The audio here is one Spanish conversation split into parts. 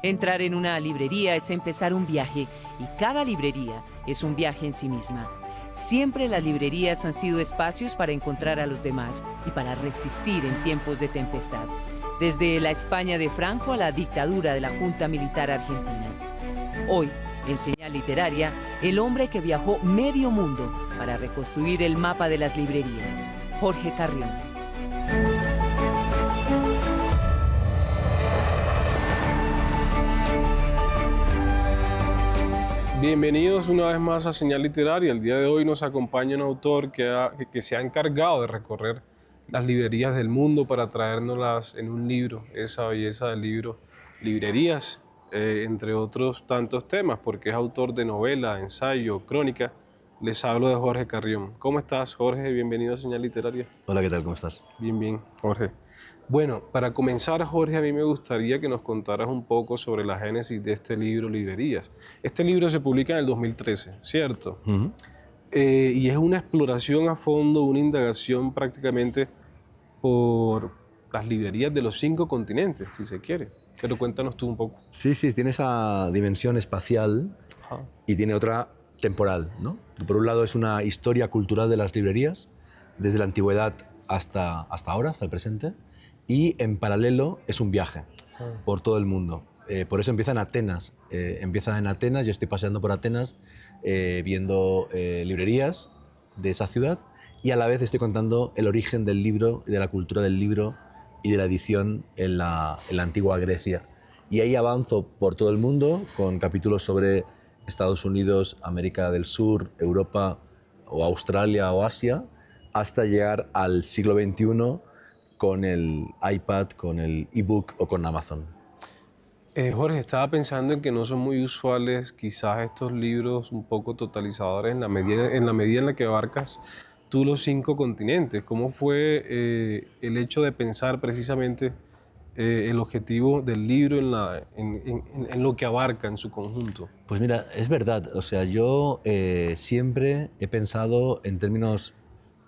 Entrar en una librería es empezar un viaje y cada librería es un viaje en sí misma. Siempre las librerías han sido espacios para encontrar a los demás y para resistir en tiempos de tempestad. Desde la España de Franco a la dictadura de la Junta Militar Argentina. Hoy, en Señal Literaria, el hombre que viajó medio mundo para reconstruir el mapa de las librerías, Jorge Carrión. Bienvenidos una vez más a Señal Literaria. El día de hoy nos acompaña un autor que se ha encargado de recorrer las librerías del mundo para traérnoslas en un libro, esa belleza del libro, librerías, entre otros tantos temas, porque es autor de novela, ensayo, crónica. Les hablo de Jorge Carrión. ¿Cómo estás, Jorge? Bienvenido a Señal Literaria. Hola, ¿qué tal? ¿Cómo estás? Bien, Jorge. Bueno, para comenzar, Jorge, a mí me gustaría que nos contaras un poco sobre la génesis de este libro, Librerías. Este libro se publica en el 2013, ¿cierto? Uh-huh. Y es una exploración a fondo, una indagación prácticamente por las librerías de los 5 continentes, si se quiere. Pero cuéntanos tú un poco. Sí, tiene esa dimensión espacial. Ajá. Y tiene otra temporal, ¿no? Por un lado es una historia cultural de las librerías, desde la antigüedad hasta ahora, hasta el presente. Y en paralelo es un viaje por todo el mundo. Por eso empieza en Atenas. Yo estoy paseando por Atenas viendo librerías de esa ciudad y a la vez estoy contando el origen del libro, de la cultura del libro y de la edición en la antigua Grecia. Y ahí avanzo por todo el mundo con capítulos sobre Estados Unidos, América del Sur, Europa o Australia o Asia, hasta llegar al siglo XXI con el iPad, con el ebook o con Amazon. Jorge, estaba pensando en que no son muy usuales quizás estos libros un poco totalizadores en la medida en la que abarcas tú los 5 continentes. ¿Cómo fue el hecho de pensar precisamente el objetivo del libro en lo que abarca en su conjunto? Pues mira, es verdad. O sea, yo siempre he pensado en términos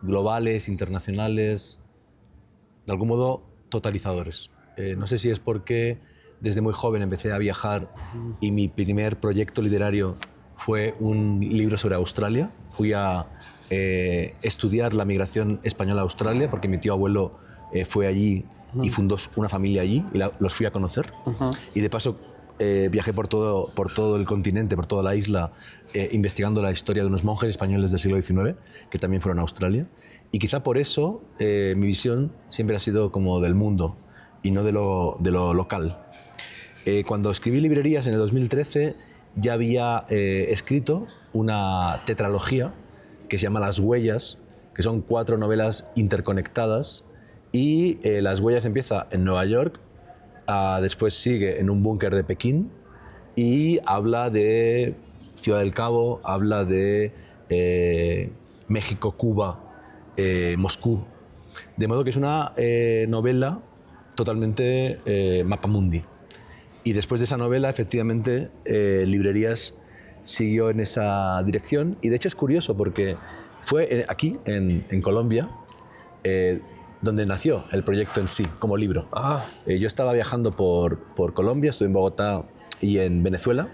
globales, internacionales, de algún modo totalizadores. No sé si es porque desde muy joven empecé a viajar y mi primer proyecto literario fue un libro sobre Australia. Fui a estudiar la migración española a Australia porque mi tío abuelo fue allí y fundó una familia allí y los fui a conocer. Y de paso viajé por todo el continente, por toda la isla, investigando la historia de unos monjes españoles del siglo XIX que también fueron a Australia. Y quizá por eso mi visión siempre ha sido como del mundo y no de lo local. Cuando escribí Librerías en el 2013 ya había escrito una tetralogía que se llama Las Huellas, que son 4 novelas interconectadas y Las Huellas empieza en Nueva York, después sigue en un búnker de Pekín y habla de Ciudad del Cabo, habla de México, Cuba, Moscú. De modo que es una novela totalmente mapamundi. Y después de esa novela, efectivamente, Librerías siguió en esa dirección. Y de hecho es curioso porque fue aquí, en Colombia, donde nació el proyecto en sí, como libro. Yo estaba viajando por Colombia, estuve en Bogotá y en Venezuela,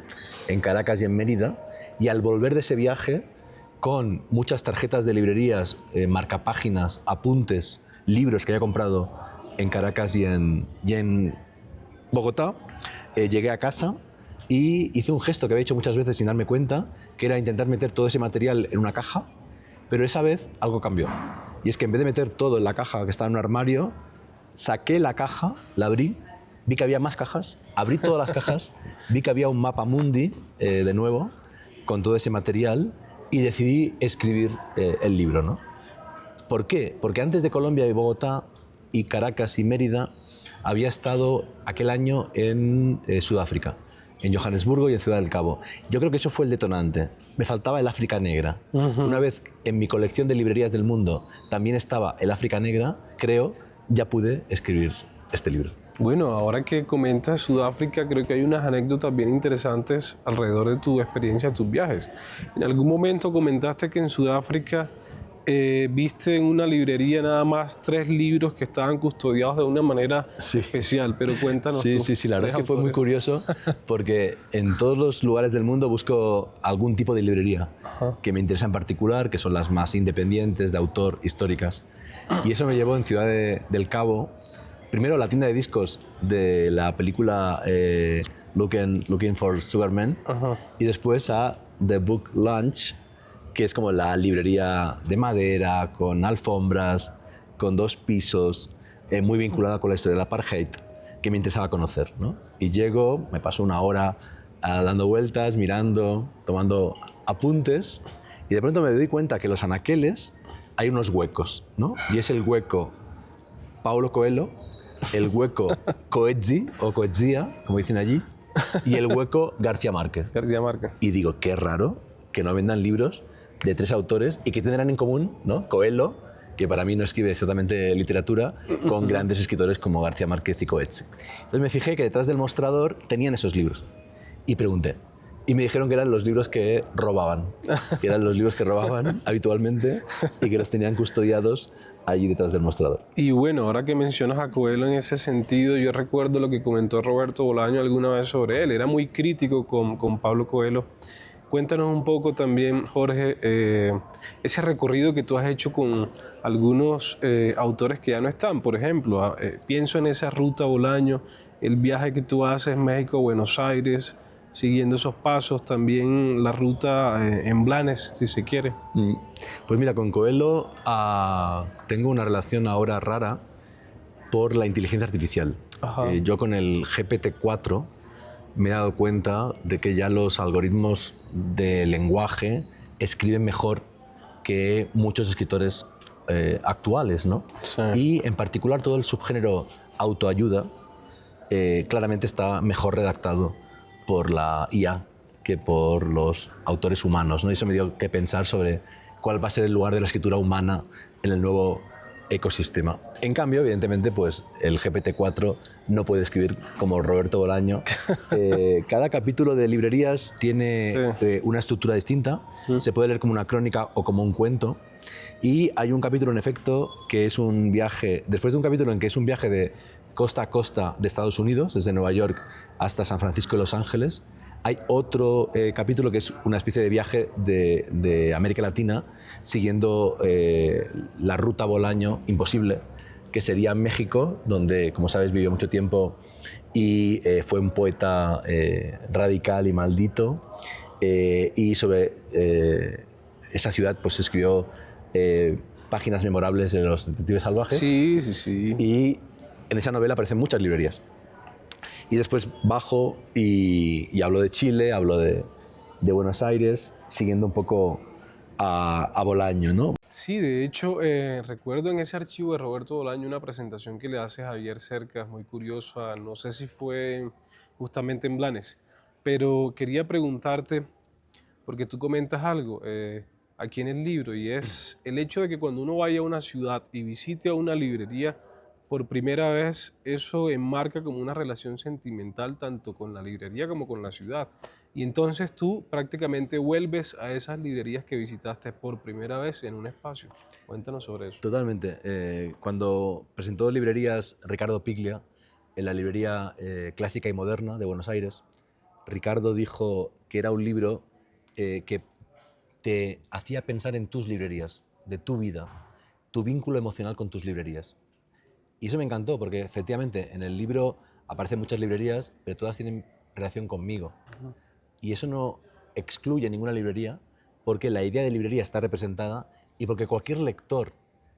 en Caracas y en Mérida. Y al volver de ese viaje, con muchas tarjetas de librerías, marcapáginas, apuntes, libros que había comprado en Caracas y en Bogotá, llegué a casa y hice un gesto que había hecho muchas veces sin darme cuenta, que era intentar meter todo ese material en una caja, pero esa vez algo cambió. Y es que en vez de meter todo en la caja que estaba en un armario, saqué la caja, la abrí, vi que había más cajas, abrí todas las cajas, vi que había un mapamundi de nuevo, con todo ese material, y decidí escribir el libro, ¿no? ¿Por qué? Porque antes de Colombia y Bogotá y Caracas y Mérida había estado aquel año en Sudáfrica, en Johannesburgo y en Ciudad del Cabo. Yo creo que eso fue el detonante. Me faltaba el África Negra. Una vez en mi colección de librerías del mundo también estaba el África Negra, creo, ya pude escribir este libro. Bueno, ahora que comentas Sudáfrica, creo que hay unas anécdotas bien interesantes alrededor de tu experiencia, tus viajes. En algún momento comentaste que en Sudáfrica viste en una librería nada más 3 libros que estaban custodiados de una manera especial, pero cuéntanos tú. Sí, la verdad es que fue muy autores. curioso porque en todos los lugares del mundo busco algún tipo de librería que me interesa en particular, que son las más independientes, de autor, históricas. Y eso me llevó en Ciudad del Cabo, primero a la tienda de discos de la película Looking for Sugar Man, y después a The Book Lunch, que es como la librería de madera, con alfombras, con 2 pisos, muy vinculada con la historia del apartheid, que me interesaba conocer, ¿no? Y llego, me paso una hora dando vueltas, mirando, tomando apuntes, y de pronto me doy cuenta que en los anaqueles hay unos huecos, ¿no? Y es el hueco Paulo Coelho, el hueco Coetzee o Coetzee, como dicen allí, y el hueco García Márquez. García Márquez. Y digo, qué raro que no vendan libros de 3 autores y que tendrán en común, ¿no? Coelho, que para mí no escribe exactamente literatura, con grandes escritores como García Márquez y Coetzee. Entonces me fijé que detrás del mostrador tenían esos libros y pregunté. Y me dijeron que eran los libros que robaban, habitualmente y que los tenían custodiados allí detrás del mostrador. Y bueno, ahora que mencionas a Coelho en ese sentido, yo recuerdo lo que comentó Roberto Bolaño alguna vez sobre él. Era muy crítico con Pablo Coelho. Cuéntanos un poco también, Jorge, ese recorrido que tú has hecho con algunos autores que ya no están. Por ejemplo, pienso en esa ruta Bolaño, el viaje que tú haces México-Buenos Aires, siguiendo esos pasos, también la ruta en Blanes, si se quiere. Pues mira, con Coelho tengo una relación ahora rara por la inteligencia artificial. Yo con el GPT-4 me he dado cuenta de que ya los algoritmos de lenguaje escriben mejor que muchos escritores actuales, ¿no? Sí. Y en particular todo el subgénero autoayuda claramente está mejor redactado por la IA que por los autores humanos, ¿no? Y eso me dio que pensar sobre cuál va a ser el lugar de la escritura humana en el nuevo ecosistema. En cambio, evidentemente, pues el GPT-4 no puede escribir como Roberto Bolaño. Cada capítulo de Librerías tiene una estructura distinta. Se puede leer como una crónica o como un cuento. Y hay un capítulo, en efecto, que es un viaje, después de un capítulo en que es un viaje de costa a costa de Estados Unidos, desde Nueva York hasta San Francisco y Los Ángeles, hay otro capítulo que es una especie de viaje de América Latina siguiendo la ruta Bolaño imposible, que sería México, donde, como sabes, vivió mucho tiempo y fue un poeta radical y maldito. Y sobre esa ciudad pues escribió páginas memorables de Los Detectives Salvajes. Sí. Y en esa novela aparecen muchas librerías. Y después bajo y hablo de Chile, hablo de Buenos Aires, siguiendo un poco a Bolaño, ¿no? Sí, de hecho, recuerdo en ese archivo de Roberto Bolaño una presentación que le hace Javier Cercas, muy curiosa, no sé si fue justamente en Blanes, pero quería preguntarte, porque tú comentas algo aquí en el libro, y es el hecho de que cuando uno vaya a una ciudad y visite a una librería, por primera vez eso enmarca como una relación sentimental tanto con la librería como con la ciudad. Y entonces tú prácticamente vuelves a esas librerías que visitaste por primera vez en un espacio. Cuéntanos sobre eso. Totalmente. Cuando presentó Librerías Ricardo Piglia en la librería Clásica y Moderna de Buenos Aires, Ricardo dijo que era un libro que te hacía pensar en tus librerías, de tu vida, tu vínculo emocional con tus librerías. Y eso me encantó porque efectivamente en el libro aparecen muchas librerías, pero todas tienen relación conmigo. Y eso no excluye ninguna librería porque la idea de librería está representada y porque cualquier lector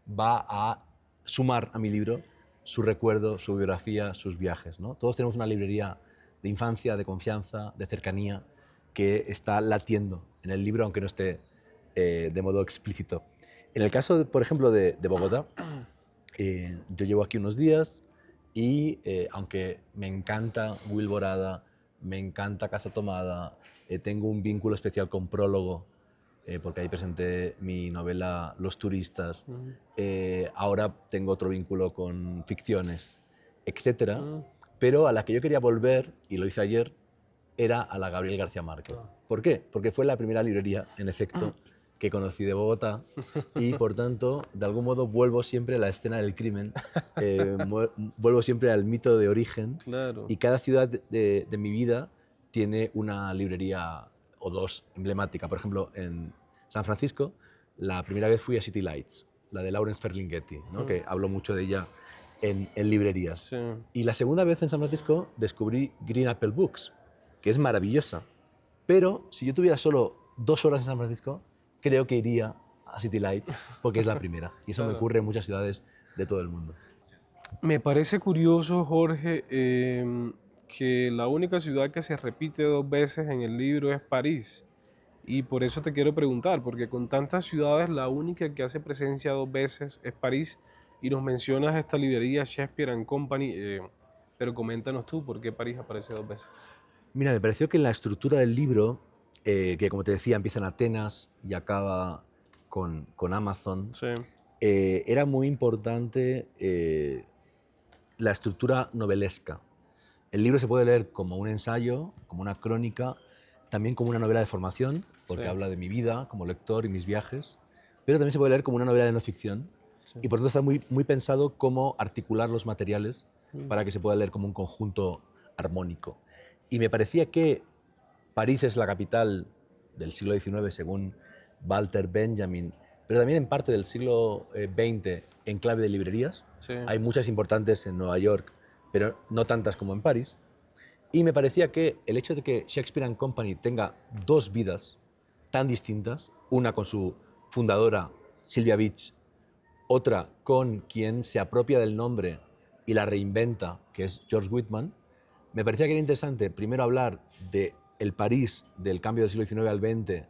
va a sumar a mi libro su recuerdo, su biografía, sus viajes, ¿no? Todos tenemos una librería de infancia, de confianza, de cercanía que está latiendo en el libro, aunque no esté de modo explícito. En el caso, por ejemplo, de Bogotá, yo llevo aquí unos días y aunque me encanta Will Borada, me encanta Casa Tomada, tengo un vínculo especial con Prólogo, porque ahí presenté mi novela Los Turistas, ahora tengo otro vínculo con Ficciones, etcétera, pero a la que yo quería volver, y lo hice ayer, era a la Gabriel García Márquez. ¿Por qué? Porque fue la primera librería, en efecto, que conocí de Bogotá y por tanto, de algún modo, vuelvo siempre a la escena del crimen, vuelvo siempre al mito de origen Claro. y cada ciudad de mi vida tiene una librería o dos emblemática. Por ejemplo, en San Francisco, la primera vez fui a City Lights, la de Lawrence Ferlinghetti, ¿no? Que hablo mucho de ella en librerías. Sí. Y la segunda vez en San Francisco descubrí Green Apple Books, que es maravillosa. Pero si yo tuviera solo 2 horas en San Francisco, creo que iría a City Lights porque es la primera. Y eso me Claro. ocurre en muchas ciudades de todo el mundo. Me parece curioso, Jorge, que la única ciudad que se repite 2 veces en el libro es París. Y por eso te quiero preguntar, porque con tantas ciudades la única que hace presencia 2 veces es París. Y nos mencionas esta librería Shakespeare and Company, pero coméntanos tú por qué París aparece 2 veces. Mira, me pareció que en la estructura del libro, que como te decía empieza en Atenas y acaba con Amazon, Sí, era muy importante la estructura novelesca. El libro se puede leer como un ensayo, como una crónica, también como una novela de formación, porque sí, habla de mi vida como lector y mis viajes, pero también se puede leer como una novela de no ficción sí. y por tanto está muy pensado cómo articular los materiales Mm. para que se pueda leer como un conjunto armónico. Y me parecía que París es la capital del siglo XIX, según Walter Benjamin, pero también en parte del siglo XX en clave de librerías. Sí. Hay muchas importantes en Nueva York, pero no tantas como en París. Y me parecía que el hecho de que Shakespeare and Company tenga 2 vidas tan distintas, una con su fundadora Sylvia Beach, otra con quien se apropia del nombre y la reinventa, que es George Whitman, me parecía que era interesante primero hablar de el París del cambio del siglo XIX al XX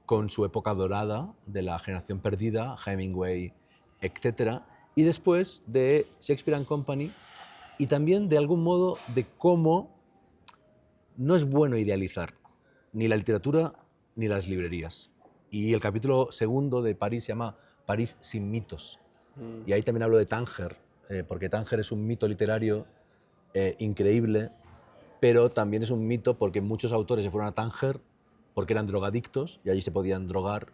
con su época dorada de la generación perdida, Hemingway, etc. Y después de Shakespeare and Company y también de algún modo de cómo no es bueno idealizar ni la literatura ni las librerías. Y el capítulo segundo de París se llama París sin mitos. Y ahí también hablo de Tánger, porque Tánger es un mito literario increíble, pero también es un mito porque muchos autores se fueron a Tánger porque eran drogadictos y allí se podían drogar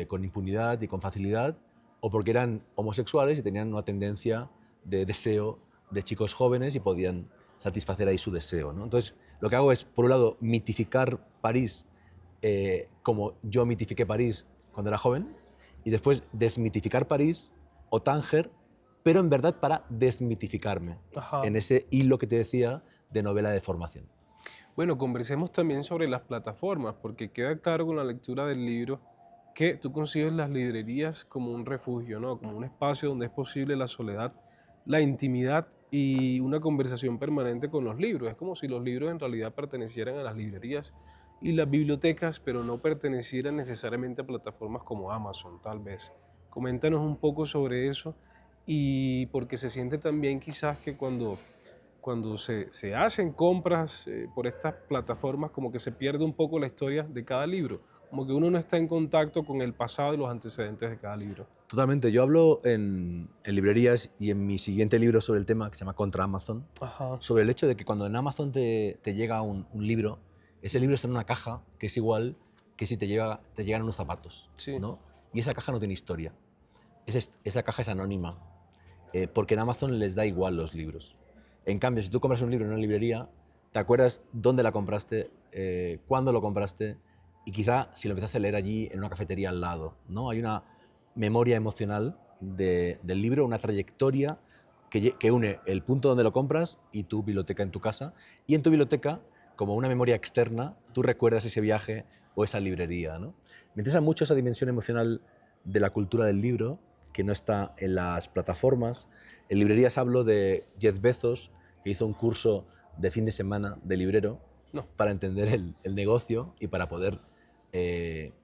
con impunidad y con facilidad, o porque eran homosexuales y tenían una tendencia de deseo de chicos jóvenes y podían satisfacer ahí su deseo, ¿no? Entonces, lo que hago es, por un lado, mitificar París como yo mitifiqué París cuando era joven, y después desmitificar París o Tánger, pero en verdad para desmitificarme Ajá. en ese hilo que te decía de novela de formación. Bueno, conversemos también sobre las plataformas, porque queda claro con la lectura del libro que tú concibes las librerías como un refugio, ¿no? Como un espacio donde es posible la soledad, la intimidad y una conversación permanente con los libros. Es como si los libros en realidad pertenecieran a las librerías y las bibliotecas, pero no pertenecieran necesariamente a plataformas como Amazon, tal vez. Coméntanos un poco sobre eso y porque se siente también quizás que cuando se hacen compras por estas plataformas, como que se pierde un poco la historia de cada libro, como que uno no está en contacto con el pasado y los antecedentes de cada libro. Totalmente. Yo hablo en librerías y en mi siguiente libro sobre el tema, que se llama Contra Amazon, Ajá. sobre el hecho de que cuando en Amazon te llega un libro, ese libro está en una caja que es igual que si te llegan unos zapatos, Sí. ¿no? Y esa caja no tiene historia. Esa caja es anónima, porque en Amazon les da igual los libros. En cambio, si tú compras un libro en una librería, te acuerdas dónde la compraste, cuándo lo compraste y quizá si lo empezaste a leer allí en una cafetería al lado, ¿no? Hay una memoria emocional del libro, una trayectoria que une el punto donde lo compras y tu biblioteca en tu casa. Y en tu biblioteca, como una memoria externa, tú recuerdas ese viaje o esa librería, ¿no? Me interesa mucho esa dimensión emocional de la cultura del libro, que no está en las plataformas. En librerías hablo de Jeff Bezos, que hizo un curso de fin de semana de librero No. para entender el negocio y para poder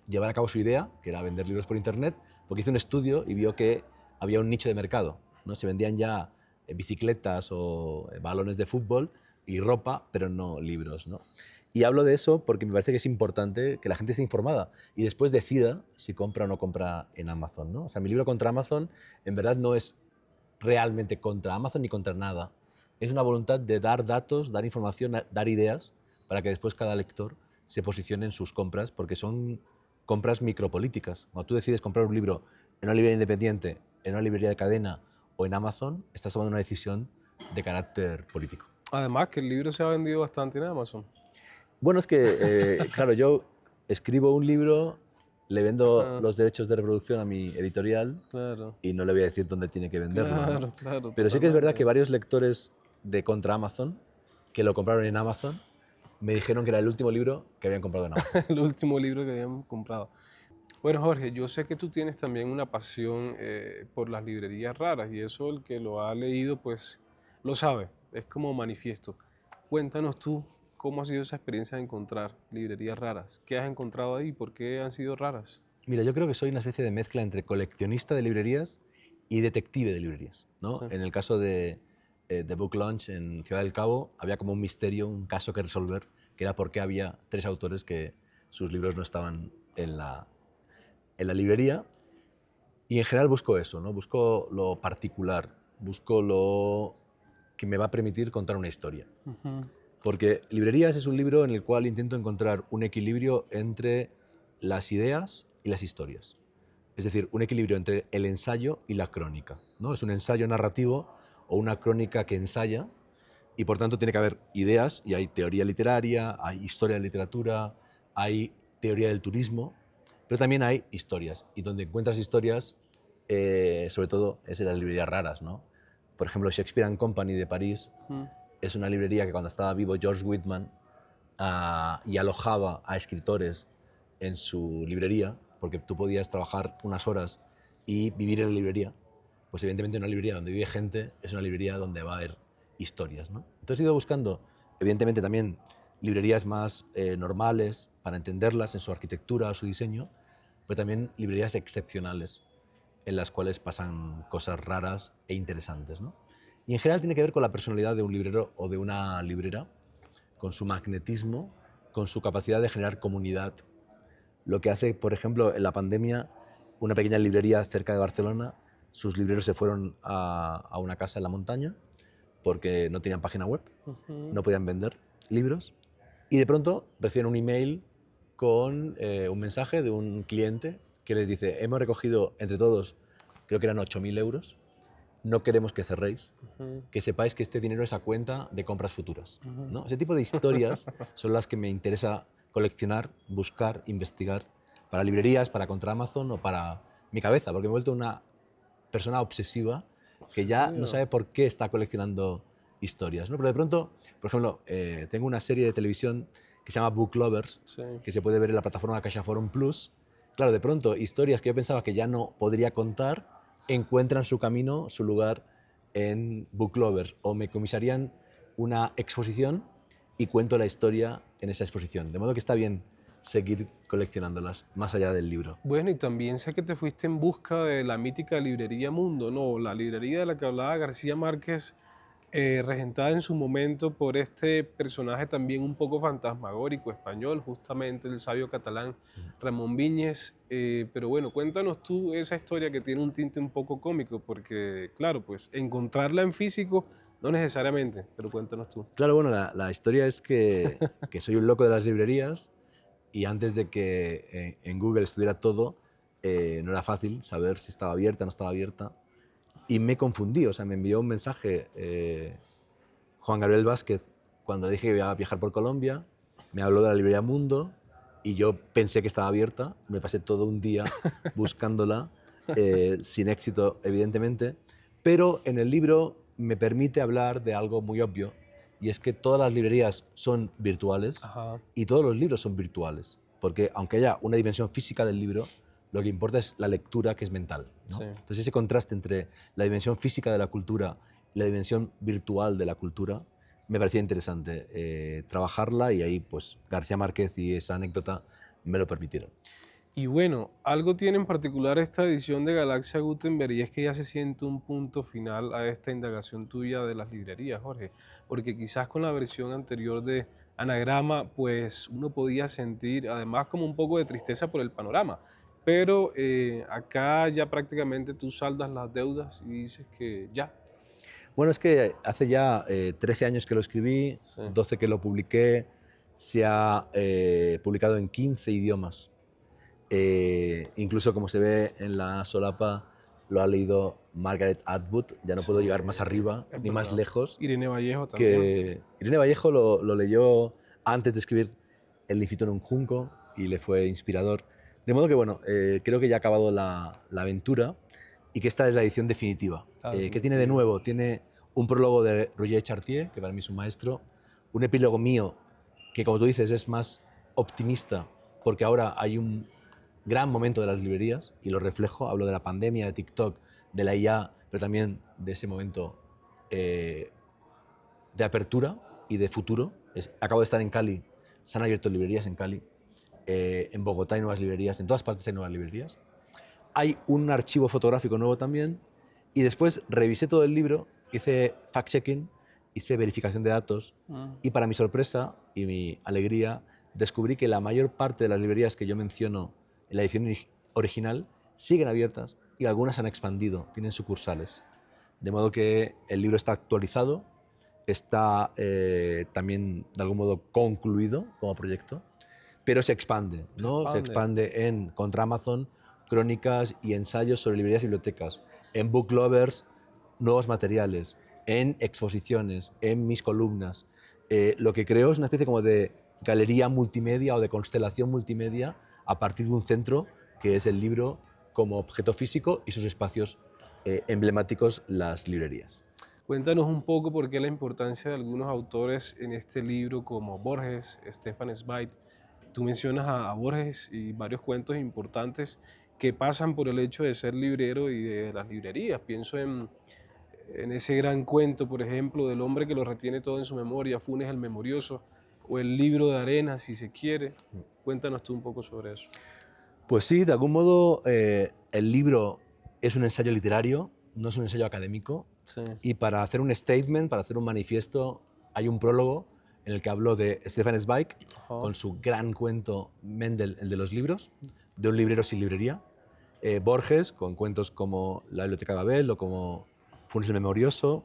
llevar a cabo su idea, que era vender libros por internet, porque hizo un estudio y vio que había un nicho de mercado, ¿no? Se vendían ya bicicletas o balones de fútbol y ropa, pero no libros, ¿no? Y hablo de eso porque me parece que es importante que la gente esté informada y después decida si compra o no compra en Amazon, ¿no? O sea, mi libro Contra Amazon en verdad no es realmente contra Amazon ni contra nada. Es una voluntad de dar datos, dar información, dar ideas para que después cada lector se posicione en sus compras, porque son compras micropolíticas. Cuando tú decides comprar un libro en una librería independiente, en una librería de cadena o en Amazon, estás tomando una decisión de carácter político. Además que el libro se ha vendido bastante en Amazon. Bueno, es que, claro, yo escribo un libro, le vendo Ajá. los derechos de reproducción a mi editorial Claro, y no le voy a decir dónde tiene que venderlo, ¿no? claro, claro, Pero sí que es verdad totalmente. que varios lectores de contra Amazon, que lo compraron en Amazon, me dijeron que era el último libro que habían comprado en Amazon. El último libro que habíamos comprado. Bueno, Jorge, yo sé que tú tienes también una pasión por las librerías raras y eso el que lo ha leído pues lo sabe, es como manifiesto. Cuéntanos tú cómo ha sido esa experiencia de encontrar librerías raras. ¿Qué has encontrado ahí? ¿Por qué han sido raras? Mira, yo creo que soy una especie de mezcla entre coleccionista de librerías y detective de librerías, Sí. ¿no? En el caso de Book Launch en Ciudad del Cabo, había como un misterio, un caso que resolver, que era por qué había 3 autores que sus libros no estaban en la librería. Y en general busco eso, ¿no? Busco lo particular, busco lo que me va a permitir contar una historia. Ujú. Porque Librerías es un libro en el cual intento encontrar un equilibrio entre las ideas y las historias. Es decir, un equilibrio entre el ensayo y la crónica, ¿no? Es un ensayo narrativo o una crónica que ensaya y por tanto tiene que haber ideas y hay teoría literaria, hay historia de literatura, hay teoría del turismo, pero también hay historias. Y donde encuentras historias, sobre todo, es en las librerías raras, ¿no? Por ejemplo, Shakespeare and Company de París Mm. es una librería que cuando estaba vivo George Whitman y alojaba a escritores en su librería, porque tú podías trabajar unas horas y vivir en la librería, pues evidentemente una librería donde vive gente es una librería donde va a haber historias, ¿no? Entonces he ido buscando, evidentemente también librerías más normales para entenderlas en su arquitectura o su diseño, pero también librerías excepcionales en las cuales pasan cosas raras e interesantes, ¿no? Y en general tiene que ver con la personalidad de un librero o de una librera, con su magnetismo, con su capacidad de generar comunidad. Lo que hace, por ejemplo, en la pandemia, una pequeña librería cerca de Barcelona, sus libreros se fueron a una casa en la montaña porque no tenían página web, Ujú. no podían vender libros y de pronto reciben un email con un mensaje de un cliente que les dice: hemos recogido entre todos, creo que eran 8.000 euros, no queremos que cerréis, Ujú. que sepáis que este dinero es a cuenta de compras futuras, Ujú. ¿no? Ese tipo de historias son las que me interesa coleccionar, buscar, investigar para librerías, para contra Amazon o para mi cabeza, porque me he vuelto una persona obsesiva que ya no Obsesiva. sabe por qué está coleccionando historias, ¿no? Pero de pronto, por ejemplo, tengo una serie de televisión que se llama Book Lovers, Sí. que se puede ver en la plataforma Caixa Forum Plus. Claro, de pronto, historias que yo pensaba que ya no podría contar encuentran su camino, su lugar en Book Lovers, o me comisarían una exposición y cuento la historia en esa exposición. De modo que está bien seguir coleccionándolas más allá del libro. Bueno, y también sé que te fuiste en busca de la mítica librería Mundo, no, la librería de la que hablaba García Márquez, regentada en su momento por este personaje también un poco fantasmagórico español, justamente el sabio catalán Ramón Viñes. Pero bueno, cuéntanos tú esa historia que tiene un tinte un poco cómico, porque claro, pues encontrarla en físico no necesariamente, pero cuéntanos tú. Claro, bueno, la historia es que soy un loco de las librerías y antes de que en Google estuviera todo, no era fácil saber si estaba abierta o no estaba abierta. Y me confundí, o sea, me envió un mensaje Juan Gabriel Vázquez cuando dije que iba a viajar por Colombia, me habló de la librería Mundo y yo pensé que estaba abierta, me pasé todo un día buscándola, sin éxito evidentemente, pero en el libro me permite hablar de algo muy obvio y es que todas las librerías son virtuales Ajá, y todos los libros son virtuales, porque aunque haya una dimensión física del libro, lo que importa es la lectura, que es mental, ¿no? sí. Entonces ese contraste entre la dimensión física de la cultura y la dimensión virtual de la cultura me parecía interesante trabajarla y ahí pues García Márquez y esa anécdota me lo permitieron. Y bueno, algo tiene en particular esta edición de Galaxia Gutenberg y es que ya se siente un punto final a esta indagación tuya de las librerías, Jorge, porque quizás con la versión anterior de Anagrama, pues uno podía sentir además como un poco de tristeza por el panorama, pero acá ya prácticamente tú saldas las deudas y dices que ya, Bueno, es que hace ya 13 años que lo escribí, sí, 12 que lo publiqué, se ha publicado en 15 idiomas. Incluso como se ve en la solapa, lo ha leído Margaret Atwood. Ya no puedo llegar más arriba Es ni más verdad. lejos. Irene Vallejo también. Que Irene Vallejo lo leyó antes de escribir El infinito en un junco y le fue inspirador. De modo que, bueno, creo que ya ha acabado la aventura y que esta es la edición definitiva. ¿Qué tiene de nuevo? Tiene un prólogo de Roger Chartier, que para mí es un maestro, un epílogo mío, que como tú dices es más optimista, porque ahora hay un gran momento de las librerías y lo reflejo, hablo de la pandemia, de TikTok, de la IA, pero también de ese momento de apertura y de futuro. Acabo de estar en Cali, se han abierto librerías en Cali, en Bogotá hay nuevas librerías, en todas partes hay nuevas librerías. Hay un archivo fotográfico nuevo también y después revisé todo el libro, hice fact-checking, hice verificación de datos y para mi sorpresa y mi alegría descubrí que la mayor parte de las librerías que yo menciono en la edición original siguen abiertas y algunas han expandido, tienen sucursales. De modo que el libro está actualizado, está también de algún modo concluido como proyecto, pero se expande, ¿no? Se expande en contra Amazon, crónicas y ensayos sobre librerías y bibliotecas, en Book Lovers, nuevos materiales, en exposiciones, en mis columnas. Lo que creo es una especie como de galería multimedia o de constelación multimedia a partir de un centro que es el libro como objeto físico y sus espacios emblemáticos, las librerías. Cuéntanos un poco por qué la importancia de algunos autores en este libro como Borges, Stefan Zweig. Tú mencionas a Borges y varios cuentos importantes que pasan por el hecho de ser librero y de las librerías. Pienso en ese gran cuento, por ejemplo, del hombre que lo retiene todo en su memoria, Funes el Memorioso, o el libro de arena, si se quiere. Cuéntanos tú un poco sobre eso. Pues sí, de algún modo el libro es un ensayo literario, no es un ensayo académico. Sí. Y para hacer un statement, para hacer un manifiesto, hay un prólogo en el que hablo de Stefan Zweig, con su gran cuento Mendel, el de los libros, de un librero sin librería. Borges, con cuentos como La Biblioteca de Babel o como Funes el Memorioso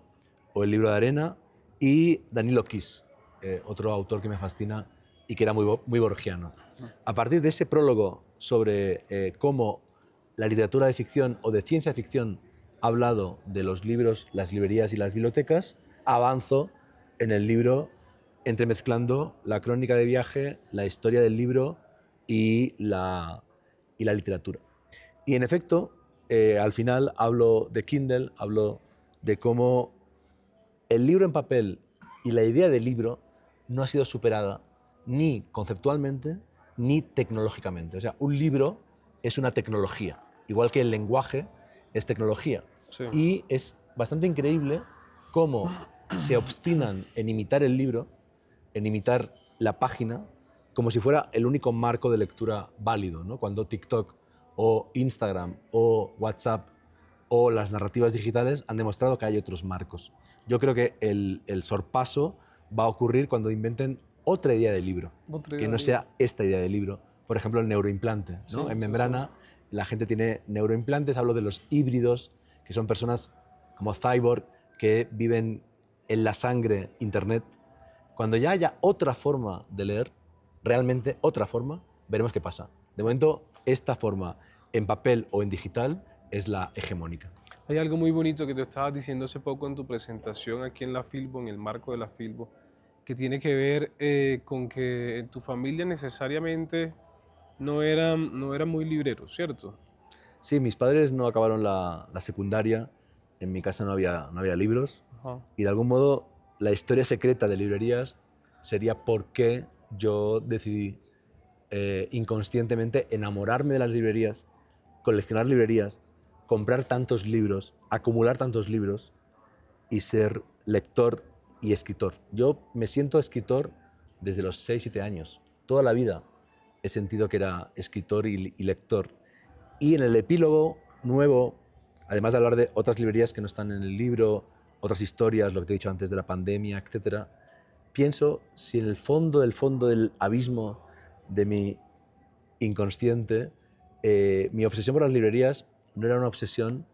o El libro de arena. Y Danilo Kiss, otro autor que me fascina y que era muy borgiano. A partir de ese prólogo sobre cómo la literatura de ficción o de ciencia ficción ha hablado de los libros, las librerías y las bibliotecas, avanzo en el libro entremezclando la crónica de viaje, la historia del libro y la literatura. Y en efecto, al final hablo de Kindle, hablo de cómo el libro en papel y la idea del libro no ha sido superada ni conceptualmente ni tecnológicamente. O sea, un libro es una tecnología, igual que el lenguaje es tecnología. Sí. Y es bastante increíble cómo se obstinan en imitar el libro, en imitar la página, como si fuera el único marco de lectura válido, ¿no? Cuando TikTok o Instagram o WhatsApp o las narrativas digitales han demostrado que hay otros marcos. Yo creo que el sorpaso va a ocurrir cuando inventen otra idea de libro, que no sea esta idea de libro. Por ejemplo, el neuroimplante, ¿no? Sí, en membrana la gente tiene neuroimplantes, hablo de los híbridos, que son personas como Cyborg que viven en la sangre Internet. Cuando ya haya otra forma de leer, realmente otra forma, veremos qué pasa. De momento, esta forma en papel o en digital es la hegemónica. Hay algo muy bonito que te estabas diciendo hace poco en tu presentación aquí en la Filbo, en el marco de la Filbo, que tiene que ver con que en tu familia necesariamente no eran muy libreros, ¿cierto? Sí, mis padres no acabaron la secundaria, en mi casa no había libros. Ajá. Y de algún modo la historia secreta de librerías sería por qué yo decidí inconscientemente enamorarme de las librerías, coleccionar librerías, comprar tantos libros, acumular tantos libros y ser lector y escritor. Yo me siento escritor desde los 6-7 años. Toda la vida he sentido que era escritor y lector. Y en el epílogo nuevo, además de hablar de otras librerías que no están en el libro, otras historias, lo que te he dicho antes de la pandemia, etc., pienso si en el fondo del abismo de mi inconsciente, mi obsesión por las librerías no era una obsesión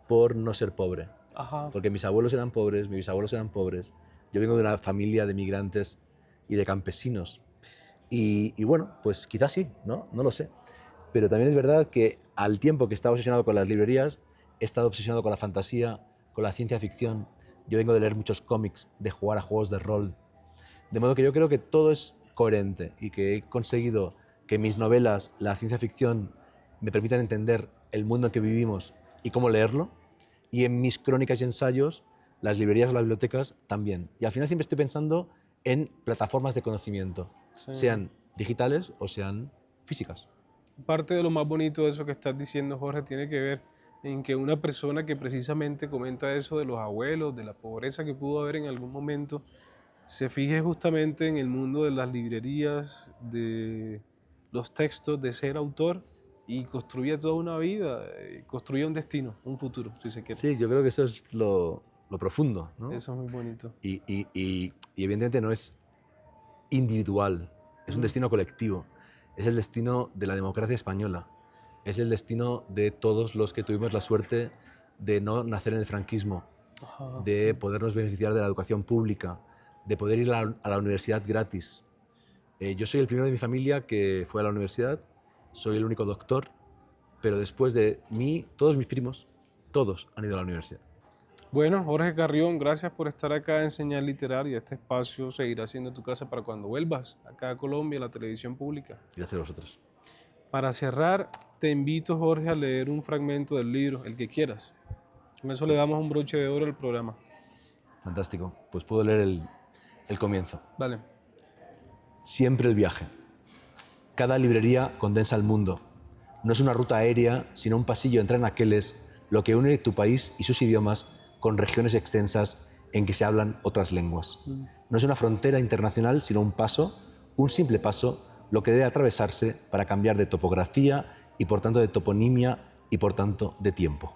por no ser pobre. Ajá. Porque mis abuelos eran pobres, mis bisabuelos eran pobres. Yo vengo de una familia de migrantes y de campesinos. Y bueno, pues quizás sí, ¿no? No lo sé. pero también es verdad que al tiempo que estaba obsesionado con las librerías, he estado obsesionado con la fantasía, con la ciencia ficción. Yo vengo de leer muchos cómics, de jugar a juegos de rol. De modo que yo creo que todo es coherente y que he conseguido que mis novelas, la ciencia ficción, me permitan entender el mundo en que vivimos y cómo leerlo. Y en mis crónicas y ensayos, las librerías o las bibliotecas también. Y al final siempre estoy pensando en plataformas de conocimiento, Sí. sean digitales o sean físicas. Parte de lo más bonito de eso que estás diciendo, Jorge, tiene que ver en que una persona que precisamente comenta eso de los abuelos, de la pobreza que pudo haber en algún momento, se fije justamente en el mundo de las librerías, de los textos, de ser autor y construye toda una vida, construye un destino, un futuro, si se quiere. Sí, yo creo que eso es lo profundo, ¿no? Eso es muy bonito. Y evidentemente no es individual, es un destino colectivo, es el destino de la democracia española, es el destino de todos los que tuvimos la suerte de no nacer en el franquismo, Ajá. de podernos beneficiar de la educación pública, de poder ir a la universidad gratis. Yo soy el primero de mi familia que fue a la universidad, soy el único doctor, pero después de mí, todos mis primos, todos han ido a la universidad. Bueno, Jorge Carrión, gracias por estar acá en Señal Literaria. Este espacio seguirá siendo tu casa para cuando vuelvas acá a Colombia, a la televisión pública. Gracias a vosotros. Para cerrar, te invito, Jorge, a leer un fragmento del libro, el que quieras. Con eso le damos un broche de oro al programa. Fantástico. Pues puedo leer el comienzo. Dale. Siempre el viaje. Cada librería condensa el mundo. No es una ruta aérea, sino un pasillo entre anaqueles, lo que une tu país y sus idiomas con regiones extensas en que se hablan otras lenguas. No es una frontera internacional, sino un paso, un simple paso, lo que debe atravesarse para cambiar de topografía y por tanto de toponimia y por tanto de tiempo.